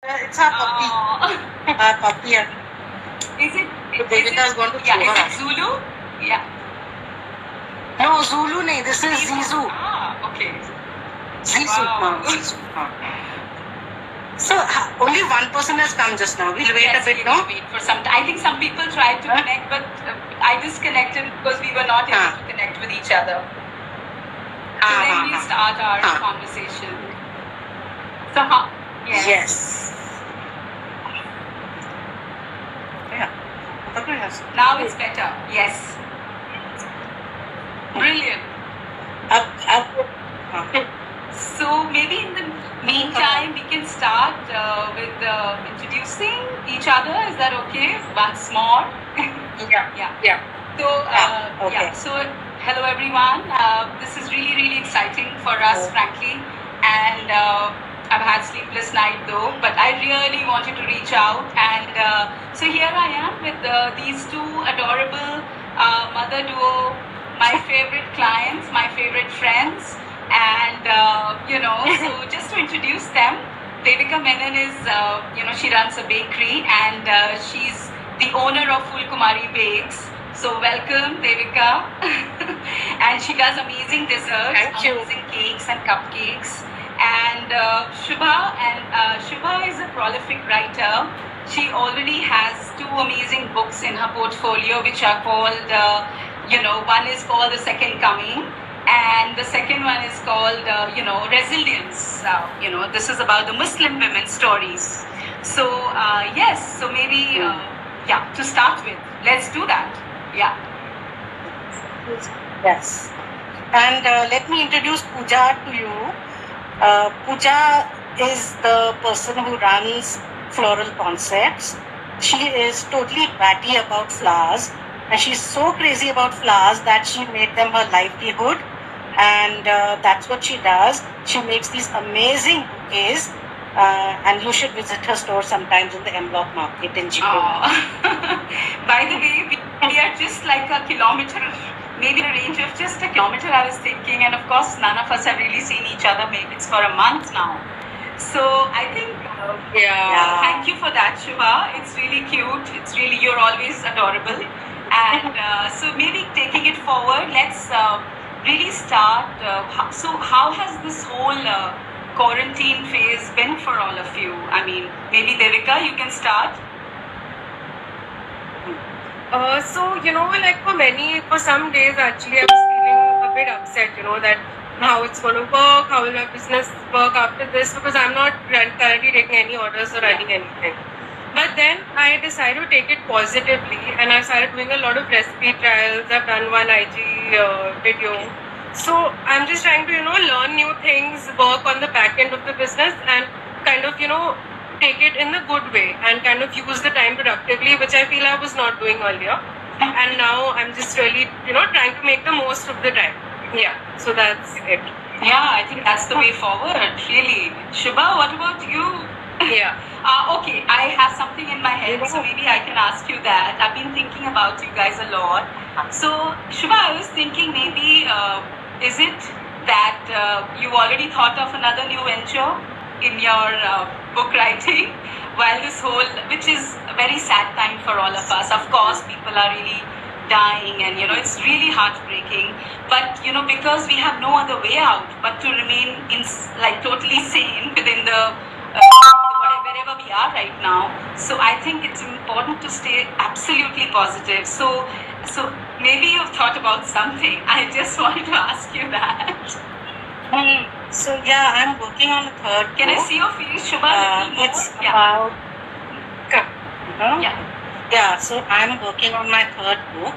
It's our puppy. Oh. Our puppy. Is it? Devika is going to Yeah, throw is her. it Zulu? Yeah. No, Zulu nahi. This is Zizu. Ah, okay. Zizu. Wow. Zizu. So only one person has come just now. We'll wait Yes, a bit, we no? will wait for some time. I think some people tried to connect, but I disconnected because we were not able to connect with each other. So then we start our conversation. So, yes. Yes. Yeah. Now it's better. Yes. Brilliant. So maybe in the meantime we can start with introducing each other. Is that okay? Once more. Yeah. So okay. So hello everyone. This is really exciting for us, frankly, and I've had sleepless night though, but I really wanted to reach out, and so here I am with these two adorable mother duo, my favorite clients, my favorite friends, and so just to introduce them, Devika Menon is she runs a bakery, and she's the owner of Fulkumari Bakes. So welcome, Devika. And she does amazing desserts, amazing cakes and cupcakes. And Shubha is a prolific writer. She already has two amazing books in her portfolio, which are called, one is called The Second Coming, and the second one is called, Resilience. This is about the Muslim women's stories. So, yes, so maybe, to start with, let's do that. Yeah. Yes. And let me introduce Pooja to you. Pooja is the person who runs Floral Concepts. She is totally batty about flowers, and she's so crazy about flowers that she made them her livelihood, and that's what she does. She makes these amazing bouquets, and you should visit her store sometimes in the M Block Market in Chikko. By the way, we are just like a kilometer, maybe a range of just a kilometer, I was thinking, and of course none of us have really seen each other, maybe it's for a month now. So I think, thank you for that, Shubha. It's really cute. You're always adorable. And so maybe taking it forward, let's really start. So how has this whole quarantine phase been for all of you? I mean, maybe Devika, you can start. So, for some days actually I was feeling a bit upset, that how it's going to work, how will my business work after this, because I'm not currently taking any orders or running anything. But then I decided to take it positively, and I started doing a lot of recipe trials. I've done one IG video. So I'm just trying to, learn new things, work on the back end of the business, and kind of, take it in a good way and kind of use the time productively, which I feel I was not doing earlier. And now I'm just really, trying to make the most of the time. Yeah, so that's it. Yeah, I think that's the way forward, really. Shubha, what about you? Yeah. Okay, I have something in my head, so maybe I can ask you that. I've been thinking about you guys a lot. So, Shubha, I was thinking maybe, is it that you already thought of another new venture in your book writing, while this whole, which is a very sad time for all of us. Of course, people are really dying, and it's really heartbreaking, but because we have no other way out but to remain totally sane within the wherever we are right now. So I think it's important to stay absolutely positive. So maybe you've thought about something. I just wanted to ask you that. So I'm working on a third book. Can I see your face, Shubha? It's about Yeah. So I'm working on my third book.